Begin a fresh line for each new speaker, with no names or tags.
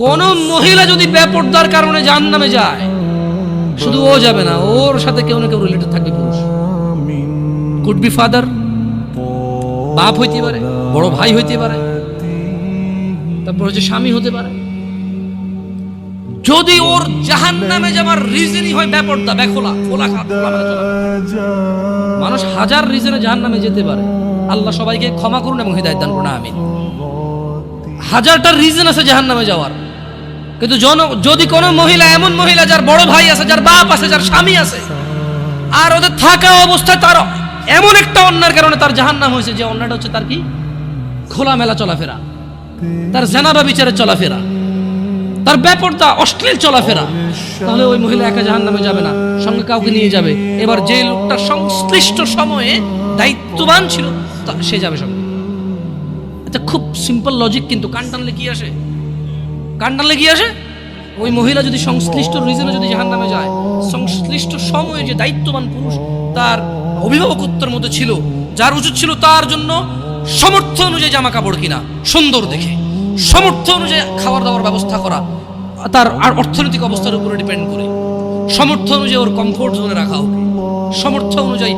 কোন মহিলা যদি বেপরদার কারণে জাহান্নামে যায়, শুধু ও যাবে না, ওর সাথে কেউ না কেউ রিলেটেড থাকবে পুরুষ। কুড বি ফাদার, বাপ হইতে পারে, বড় ভাই হইতে পারে, তারপর হচ্ছে স্বামী হতে পারে। যদি ওর জাহান্নামে যাবার রিজনই হয় বেপরদা, বেখোলা, খোলা মানুষ হাজার রিজনে জাহান্নামে যেতে পারে। আল্লাহ সবাইকে ক্ষমা করুন এবং হিদায়াত দান করুন, আমিন। হাজারটা রিজন আছে জাহান্নামে যাওয়ার, কিন্তু যদি কোনো মহিলা, এমন মহিলা যার বড় ভাই আছে, যার বাপ আছে, যার স্বামী আছে, আর ওদের থাকা অবস্থায় তার এমন একটা অন্যায়ের কারণে তার জাহান্নাম হয়েছে, যে অন্যায়টা হচ্ছে তার কি খোলামেলা চলাফেরা, তার জানাবা বিচারে চলাফেরা, তার বেপরদা অশ্লীল চলাফেরা, তাহলে ওই মহিলা একা জাহান্নামে যাবে না, সঙ্গে কাউকে নিয়ে যাবে। এবার যে লোকটা সংশ্লিষ্ট সময়ে দায়িত্ববান ছিল সে যাবে সঙ্গে। এটা খুব সিম্পল লজিক, কিন্তু কান টানলে কি আসে? কান টানলে কি আসে? ওই মহিলা যদি সংশ্লিষ্ট রিজনে যদি জাহান্নামে যায়, সংশ্লিষ্ট সময়ে যে দায়িত্ববান পুরুষ তার অভিভাবকত্বের মধ্যে ছিল, যার উচিত ছিল তার জন্য সামর্থ্য অনুযায়ী জামা কাপড় কিনা সুন্দর দেখে, সামর্থ্য অনুযায়ী খাবার দাবার ব্যবস্থা করা, তার আর অর্থনৈতিক অবস্থার উপরে ডিপেন্ড করে, সামর্থ্য অনুযায়ী ওর কমফোর্ট জোনে রাখা, সামর্থ্য অনুযায়ী